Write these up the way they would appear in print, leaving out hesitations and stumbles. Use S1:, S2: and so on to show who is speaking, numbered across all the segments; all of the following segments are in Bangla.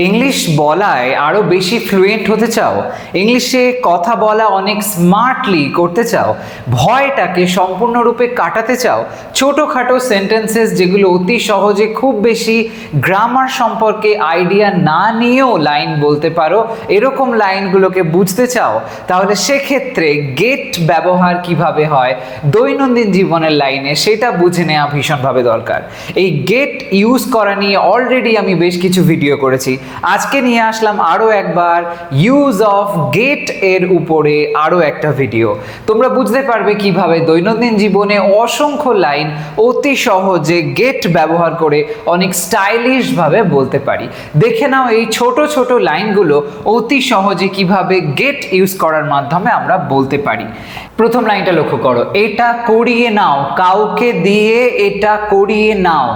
S1: ইংলিশ বলায় আরও বেশি ফ্লুয়েন্ট হতে চাও, ইংলিশে কথা বলা অনেক স্মার্টলি করতে চাও, ভয়টাকে সম্পূর্ণরূপে কাটাতে চাও, ছোটোখাটো সেন্টেন্সেস যেগুলো অতি সহজে খুব বেশি গ্রামার সম্পর্কে আইডিয়া না নিয়েও লাইন বলতে পারো, এরকম লাইনগুলোকে বুঝতে চাও, তাহলে সেক্ষেত্রে গেট ব্যবহার কিভাবে হয় দৈনন্দিন জীবনের লাইনে সেটা বুঝে নেওয়া ভীষণভাবে দরকার। এই গেট ইউজ করা নিয়ে অলরেডি আমি বেশ কিছু ভিডিও করেছি, আজকে নিয়ে আসলাম আরও একবার ইউজ অফ গেট এর উপরে আরও একটা ভিডিও। তোমরা বুঝতে পারবে কিভাবে দৈনন্দিন জীবনে অসংখ্য লাইন অতি সহজে গেট ব্যবহার করে অনেক স্টাইলিশভাবে বলতে পারি। দেখে নাও এই ছোট ছোট লাইনগুলো অতি সহজে কিভাবে গেট ইউজ করার মাধ্যমে আমরা বলতে পারি। প্রথম লাইনটা লক্ষ্য করো, এটা করিয়ে নাও, কাউকে দিয়ে এটা করিয়ে নাও।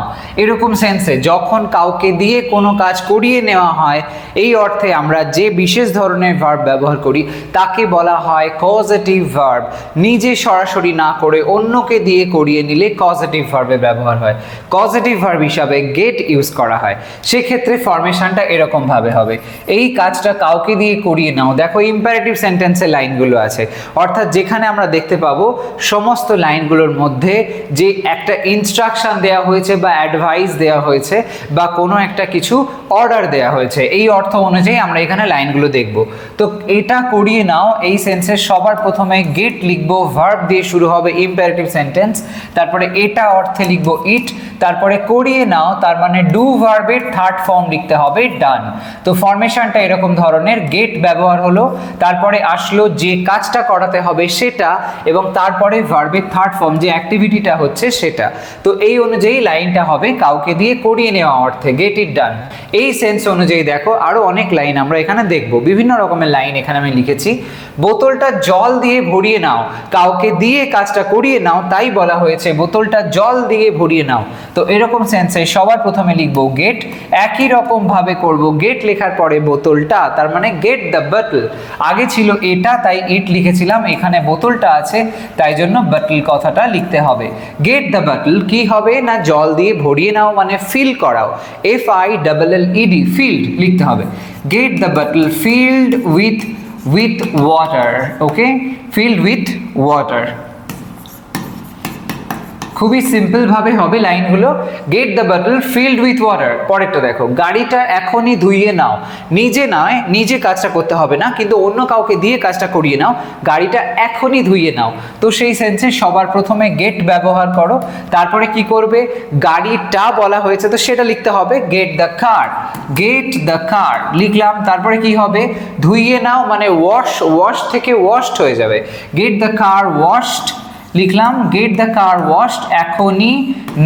S1: এরকম সেন্সে যখন কাউকে দিয়ে কোনো কাজ করিয়ে নেওয়া হয় এই অর্থে আমরা যে বিশেষ ধরনের ভার্ব ব্যবহার করি তাকে বলা হয় কজেটিভ ভার্ব। নিজে সরাসরি না করে অন্যকে দিয়ে করিয়ে নিলে কজেটিভ ভার্বে ব্যবহার হয়, কজেটিভ ভার্ব হিসাবে গেট ইউজ করা হয়। সেক্ষেত্রে ফরমেশনটা এরকমভাবে হবে, এই কাজটা কাউকে দিয়ে করিয়ে নাও। দেখো ইম্পারেটিভ সেন্টেন্সে লাইনগুলো আছে, অর্থাৎ যেখানে আমরা দেখতে পাবো সমস্ত লাইনগুলোর মধ্যে যে একটা ইনস্ট্রাকশন দেওয়া হয়েছে বা অ্যাডভাইস দেওয়া হয়েছে বা কোনো একটা কিছু অর্ডার দেওয়া হয়েছে, এই অর্থ অনুযায়ী আমরা এখানে লাইনগুলো দেখব। তো এটা করিয়ে নাও এই সেন্সের সবার প্রথমে গেট লিখবো, ভার্ব দিয়ে শুরু হবে ইম্পারেটিভ সেন্টেন্স, তারপরে এটা অর্থে লিখবো ইট, তারপরে করিয়ে নাও তার মানে ডু ভার্বের থার্ড ফর্ম লিখতে হবে ডান। তো ফরমেশনটা এরকম ধরনের, গেট ব্যবহার হলো, তারপরে আসলো যে কাজটা করাতে হবে সেটা, এবং তারপরে ভার্বের থার্ড ফর্ম যে অ্যাক্টিভিটিটা হচ্ছে সেটা। তো এই অনুযায়ী লাইনটা হবে কাউকে দিয়ে করিয়ে নেওয়া অর্থে গেট ইট ডান। এই সেন্স অনুযায়ী দেখো আরো অনেক লাইন আমরা এখানে দেখব, বিভিন্ন রকমের লাইন এখানে আমি লিখেছি। বোতলটা জল দিয়ে ভরিয়ে নাও, কাউকে দিয়ে কাজটা করিয়ে নাও তাই বলা হয়েছে বোতলটা জল দিয়ে ভরিয়ে নাও। তো এরকম সেন্সে সবার প্রথমে লিখবো গেট, একই রকম ভাবে করব গেট লেখার পরে বোতলটা, তার মানে গেট দ্য বটল। আগে ছিল এটা তাই ইট লিখেছিলাম, এখানে বোতলটা আছে তাই জন্য বটল কথাটা লিখতে হবে। গেট দ্য বটল কি হবে না জল দিয়ে ভরিয়ে নাও মানে ফিল করাও, FILLED ফিল্ড লিখতে হবে। Get the bottle filled with water, okay, filled with water. খুবই সিম্পল ভাবে হবে লাইনগুলো, get the bottle filled with water. পরেরটা দেখো, গাড়িটা এখনই ধুইয়ে নাও, নিজে নয়, নিজে কাজটা করতে হবে না কিন্তু অন্য কাউকে দিয়ে কাজটা করিয়ে নাও, গাড়িটা এখনই ধুইয়ে নাও। তো সেই সেন্সে সবার প্রথমে গেট ব্যবহার করো, তারপরে কি করবে, গাড়িটা বলা হয়েছে তো সেটা লিখতে হবে get the car, get the car লিখলাম। তারপরে কি হবে, ধুইয়ে নাও মানে ওয়াশ থেকে ওয়াশড হয়ে যাবে, গেট দ্য কার ওয়াশড লিখলাম, গেট দ্য কার ওয়াশড এখনই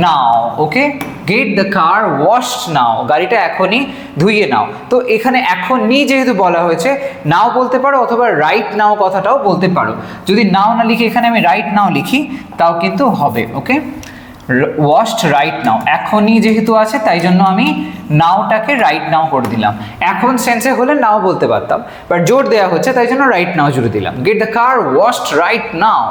S1: নাও, ওকে, গেট দ্য কার ওয়াশড নাও, গাড়িটা এখনই ধুইয়ে নাও। তো এখানে এখনই যেহেতু বলা হয়েছে নাও বলতে পারো অথবা রাইট নাও কথাটাও বলতে পারো, যদি নাও না লিখে এখানে আমি রাইট নাও লিখি তাও কিন্তু হবে, ওকে, ওয়াশড রাইট নাও, এখনই যেহেতু আছে তাই জন্য আমি নাওটাকে রাইট নাও করে দিলাম। এখন সেন্সে হলে নাও বলতে পারতাম বাট জোর দেওয়া হচ্ছে তাই জন্য রাইট নাও জুড়ে দিলাম, get the car washed right now.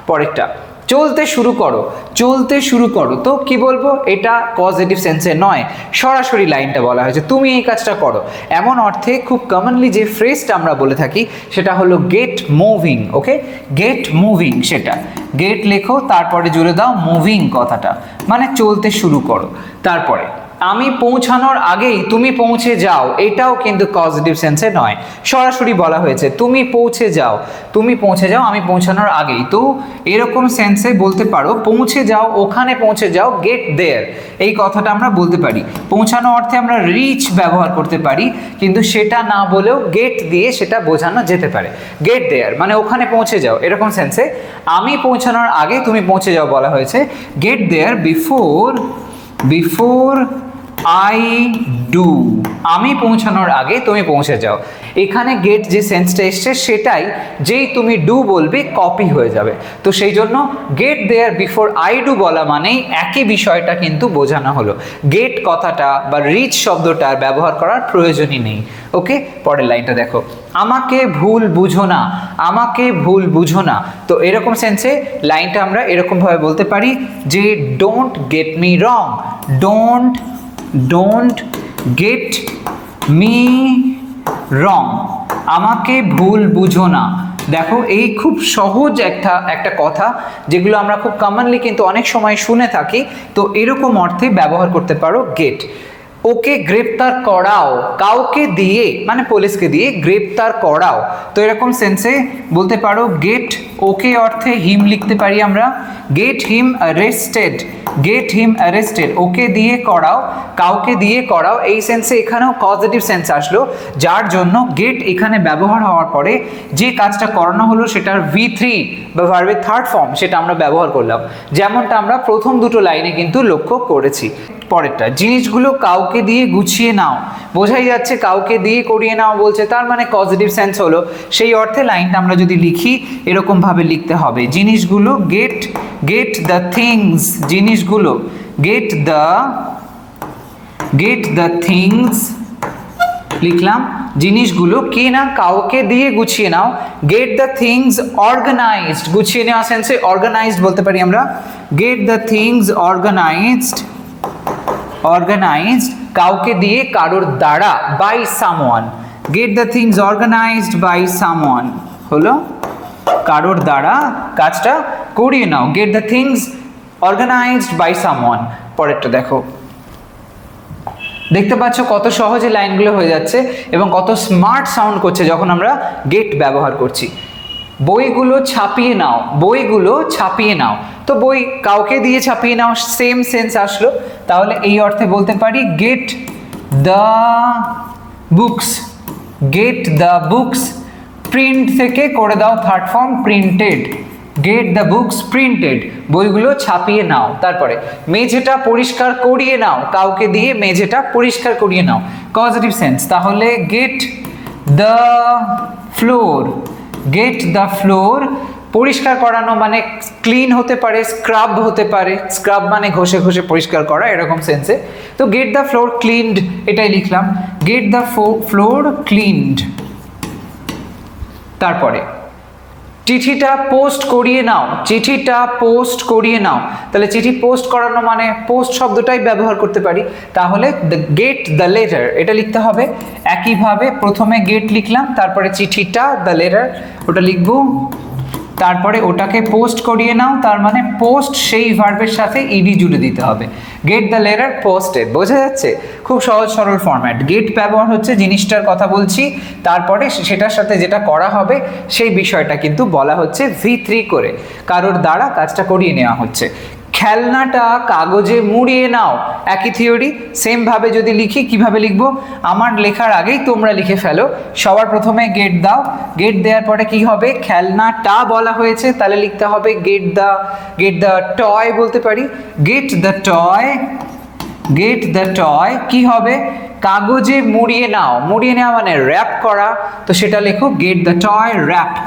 S1: পরেরটা, চলতে শুরু করো, চলতে শুরু করো। তো কি বলবো, এটা পজিটিভ সেন্সে নয়, সরাসরি লাইনটা বলা হয়েছে তুমি এই কাজটা করো, এমন অর্থে খুব কমনলি যে ফ্রেজটা আমরা বলে থাকি সেটা হলো গেট মুভিং, ওকে, গেট মুভিং, সেটা গেট লেখো তারপরে জুড়ে দাও মুভিং কথাটা, মানে চলতে শুরু করো। তারপরে আমি পৌঁছানোর আগেই তুমি পৌঁছে যাও, এটাও কিন্তু পজিটিভ সেন্সে নয়, সরাসরি বলা হয়েছে তুমি পৌঁছে যাও, তুমি পৌঁছে যাও আমি পৌঁছানোর আগেই। তো এরকম সেন্সে বলতে পারো পৌঁছে যাও, ওখানে পৌঁছে যাও, গেট দেয়ার, এই কথাটা আমরা বলতে পারি। পৌঁছানো অর্থে আমরা রিচ ব্যবহার করতে পারি কিন্তু সেটা না বলেও গেট দিয়ে সেটা বোঝানো যেতে পারে, গেট দেয়ার মানে ওখানে পৌঁছে যাও। এরকম সেন্সে আমি পৌঁছানোর আগে তুমি পৌঁছে যাও বলা হয়েছে, get there before I do, আমি পৌঁছানোর আগে তুমি পৌঁছে যাও। এখানে গেট যে সেন্সটা এসছে সেটাই যেই তুমি ডু বলবে কপি হয়ে যাবে, তো সেই জন্য get there before I do বলা মানেই একই বিষয়টা কিন্তু বোঝানো হলো, গেট কথাটা বা রিচ শব্দটার ব্যবহার করার প্রয়োজনই নেই, ওকে। পরের লাইনটা দেখো, আমাকে ভুল বুঝো না, আমাকে ভুল বুঝো না। তো এরকম সেন্সে লাইনটা আমরা এরকমভাবে বলতে পারি যে don't get me wrong, don't get me রং, আমাকে ভুল বুঝো না। দেখো এই খুব সহজ একটা কথা, যেগুলো আমরা খুব কমনলি কিন্তু অনেক সময় শুনে থাকি। তো এরকম অর্থে ব্যবহার করতে পারো গেট। ওকে গ্রেপ্তার করাও, কাউকে দিয়ে মানে পুলিশকে দিয়ে গ্রেপ্তার করাও, তো এরকম সেন্সে বলতে পারো গেট ওকে অর্থে হিম লিখতে পারি আমরা, get him arrested, get him arrested, okay দিয়ে করাও, কাউকে দিয়ে করাও। এই সেন্সে এখানেও পজিটিভ সেন্স আসলো, যার জন্য গেট এখানে ব্যবহার হওয়ার পরে যে কাজটা করানো হলো সেটার V3 বা ভার্বের থার্ড ফর্ম সেটা আমরা ব্যবহার করলাম, যেমনটা আমরা প্রথম দুটো লাইনে কিন্তু লক্ষ্য করেছি। পরেরটা, জিনিসগুলো কাউকে দিয়ে গুছিয়ে নাও, বোঝাই যাচ্ছে কাউকে দিয়ে করিয়ে নাও বলছে, তার মানে পজিটিভ সেন্স হলো। সেই অর্থে লাইনটা আমরা যদি লিখি এরকম ভাবে লিখতে হবে, জিনিসগুলো গেট দ্য থিংস, জিনিসগুলো গেট দ্য থিংস লিখলাম, জিনিসগুলো কি না কাউকে দিয়ে গুছিয়ে নাও, গেট দ্য থিংস অর্গানাইজড, গুছিয়ে নেওয়া সেন্সে অর্গানাইজড বলতে পারি আমরা, গেট দ্য থিংস অর্গানাইজড, কাউকে দিয়ে কারোর দ্বারা, by someone, get the things organised by someone হলো কারোর দ্বারা কাজটা করিয়ে নাও, get the things organised by someone. পরেরটা দেখো, দেখতে পাচ্ছ কত সহজে লাইনগুলো হয়ে যাচ্ছে এবং কত স্মার্ট সাউন্ড করছে যখন আমরা গেট ব্যবহার করছি। বইগুলো ছাপিয়ে নাও, বইগুলো ছাপিয়ে নাও, তো বই কাউকে দিয়ে ছাপিয়ে নাও, সেম সেন্স আসলো। তাহলে এই অর্থে বলতে পারি get the books, get the books, print থেকে করে দাও third form printed, get the books printed, বইগুলো ছাপিয়ে নাও। তারপরে মেঝেটা পরিষ্কার করিয়ে নাও, কাউকে দিয়ে মেঝেটা পরিষ্কার করিয়ে নাও, পজিটিভ সেন্স। তাহলে get the floor, get the floor, পরিষ্কার করানো মানে ক্লিন হতে পারে, স্ক্রাব হতে পারে, স্ক্রাব মানে ঘষে ঘষে পরিষ্কার করা, এরকম সেন্সে। তো গেট দ্য ফ্লোর ক্লিনড এটাই লিখলাম, গেট দ্য ফ্লোর ক্লিনড। তারপরে চিঠিটা পোস্ট করিয়ে নাও, চিঠিটা পোস্ট করিয়ে নাও, তাহলে চিঠি পোস্ট করানো মানে পোস্ট শব্দটাই ব্যবহার করতে পারি। তাহলে গেট দ্য লেটার এটা লিখতে হবে। একইভাবে প্রথমে গেট লিখলাম, তারপরে চিঠিটা দ্য লেটার ওটা লিখবো, তারপরে ওটাকে পোস্ট করিয়ে নাও, তার মানে পোস্ট সেই ভার্বের সাথে ইডি জুড়ে দিতে হবে, গেট দ্য লেটার পোস্টেড। বোঝা যাচ্ছে? খুব সহজ সরল ফরম্যাট। গেট ব্যবহার হচ্ছে জিনিসটার কথা বলছি, তারপরে সেটার সাথে যেটা করা হবে সেই বিষয়টা কিন্তু বলা হচ্ছে V3 করে, কারোর দ্বারা কাজটা করিয়ে নেওয়া হচ্ছে। খেলনাটা কাগজে মুড়িয়ে নাও, একই থিওরি, সেম ভাবে যদি লিখি কিভাবে লিখবো, আমার লেখার আগেই তোমরা লিখে ফেলো। সবার প্রথমে গেট দাও, গেট দেওয়ার পরে কি হবে, খেলনাটা বলা হয়েছে তাহলে লিখতে হবে গেট দ্য টয় বলতে পারি, get the toy, get the toy কি হবে, কাগজে মুড়িয়ে নাও, মুড়িয়ে নেওয়া মানে র্যাপ করা, তো সেটা লেখো get the toy wrapped,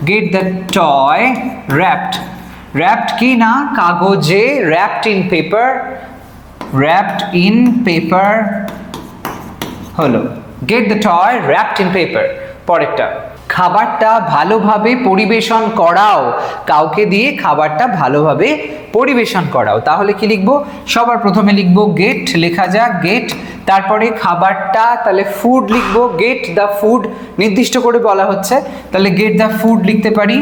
S1: get the toy wrapped. wrapped কি না কাগজে, wrapped in paper, wrapped in paper হলো get the toy wrapped in paper। পরেরটা, খাবারটা ভালোভাবে পরিবেশন করাও, কাউকে দিয়ে খাবারটা ভালোভাবে পরিবেশন করাও, তাহলে কি লিখবো, সবার প্রথমে লিখবো গেট, লেখা যাক গেট, তারপরে খাবারটা তাহলে ফুড লিখবো, গেট দ্য ফুড, নির্দিষ্ট করে বলা হচ্ছে তাহলে গেট দ্য ফুড লিখতে পারি,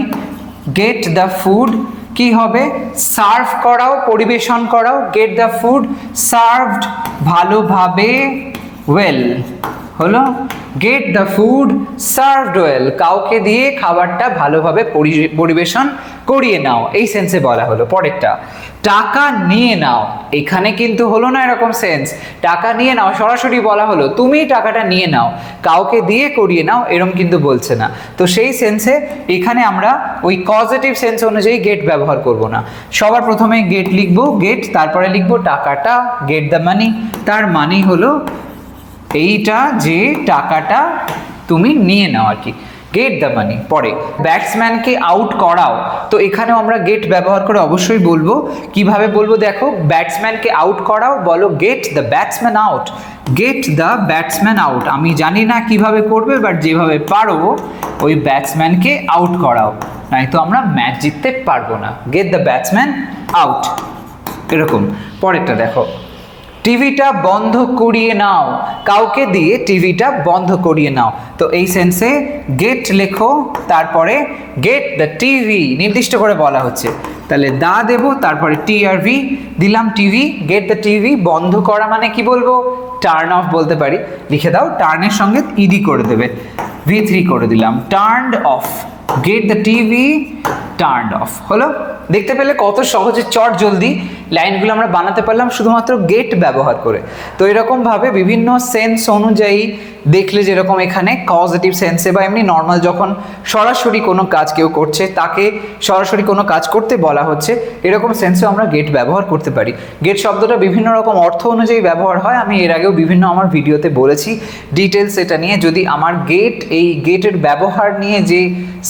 S1: গেট দ্য ফুড কি হবে, সার্ভ করাও, পরিবেশন করাও, গেট দ্য ফুড সার্ভড ভালোভাবে, ওয়েল হলো get the food served well, কাউকে দিয়ে খাবারটা ভালোভাবে পরিবেশন করিয়ে নাও, এই সেন্সে বলা হলো। পরেরটা, টাকা নিয়ে নাও, এখানে কিন্তু হলো না এরকম সেন্স, টাকা নিয়ে নাও সরাসরি বলা হলো তুমি টাকাটা নিয়ে নাও, কাউকে দিয়ে করিয়ে নাও এরকম কিন্তু বলছে না, তো সেই সেন্সে এখানে আমরা ওই পজিটিভ সেন্স অনুযায়ী গেট ব্যবহার করব না। সবার প্রথমে গেট লিখবো, গেট, তারপরে লিখবো টাকাটা, গেট দ্য মানি, তার মানে হলো এইটা যে টাকাটা তুমি নিয়ে নাও আর কি, গেট দ্য মানি। পরে ব্যাটসম্যানকে আউট করাও, তো এখানেও আমরা গেট ব্যবহার করে অবশ্যই বলবো, কিভাবে বলবো দেখো, ব্যাটসম্যানকে আউট করাও বলো get the batsman out, get the batsman out. আমি জানি না কিভাবে করবে, বাট যেভাবে পারো ওই ব্যাটসম্যানকে আউট করাও, নাই তো আমরা ম্যাচ জিততে পারবো না, গেট দ্য ব্যাটসম্যান আউট এরকম। পরেরটা দেখো, টিভিটা বন্ধ করিয়ে নাও, কাউকে দিয়ে টিভিটা বন্ধ করিয়ে নাও। তো এই সেন্সে গেট লেখো, তারপরে গেট দ্য টিভি নির্দিষ্ট করে বলা হচ্ছে, তাহলে দা দেবো, তারপরে টিআরভি দিলাম, টিভি, গেট দ্য টিভি বন্ধ করা মানে কি বলবো, টার্ন অফ বলতে পারি, লিখে দাও, টার্নের সঙ্গে ইডি করে দেবে, V3 করে দিলাম, turned of, get the TV turned of. হলো? দেখতে পেলে কত সহজে চট জলদি লাইনগুলো আমরা বানাতে পারলাম শুধুমাত্র গেট ব্যবহার করে। তো এরকমভাবে বিভিন্ন সেন্স অনুযায়ী দেখলে, যেরকম এখানে পজিটিভ সেন্সে বা এমনি নর্মাল যখন সরাসরি কোনো কাজ কেউ করছে, তাকে সরাসরি কোনো কাজ করতে বলা হচ্ছে, এরকম সেন্সেও আমরা গেট ব্যবহার করতে পারি। গেট শব্দটা বিভিন্ন রকম অর্থ অনুযায়ী ব্যবহার হয়, আমি এর আগেও বিভিন্ন আমার ভিডিওতে বলেছি ডিটেলস এটা নিয়ে। যদি আমার এই গেটের ব্যবহার নিয়ে যে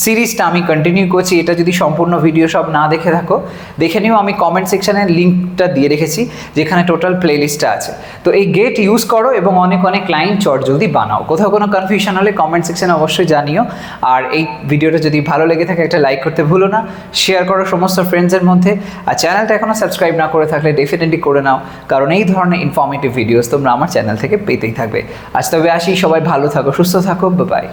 S1: সিরিজটা আমি কন্টিনিউ করছি, এটা যদি সম্পূর্ণ ভিডিও সব না দেখে থাকো, দেখে নিও, আমি কমেন্ট সেকশানে লিঙ্কটা দিয়ে রেখেছি যেখানে টোটাল প্লেলিস্টটা আছে। তো এই গেট ইউজ করো এবং অনেক অনেক লাইন চট জলদি বানাও। কোথাও কোনো কনফিউশন হলে কমেন্ট সেকশানে অবশ্যই জানিও। আর এই ভিডিওটা যদি ভালো লেগে থাকে একটা লাইক করতে ভুলো না, শেয়ার করো সমস্ত ফ্রেন্ডসের মধ্যে, আর চ্যানেলটা এখনও সাবস্ক্রাইব না করে থাকলে ডেফিনেটলি করে নাও, কারণ এই ধরনের ইনফরমেটিভ ভিডিওস তোমরা আমার চ্যানেল থেকে পেতেই থাকবে। আজ তবে আসি, সবাই ভালো থাকো, সুস্থ থাকো, বাই।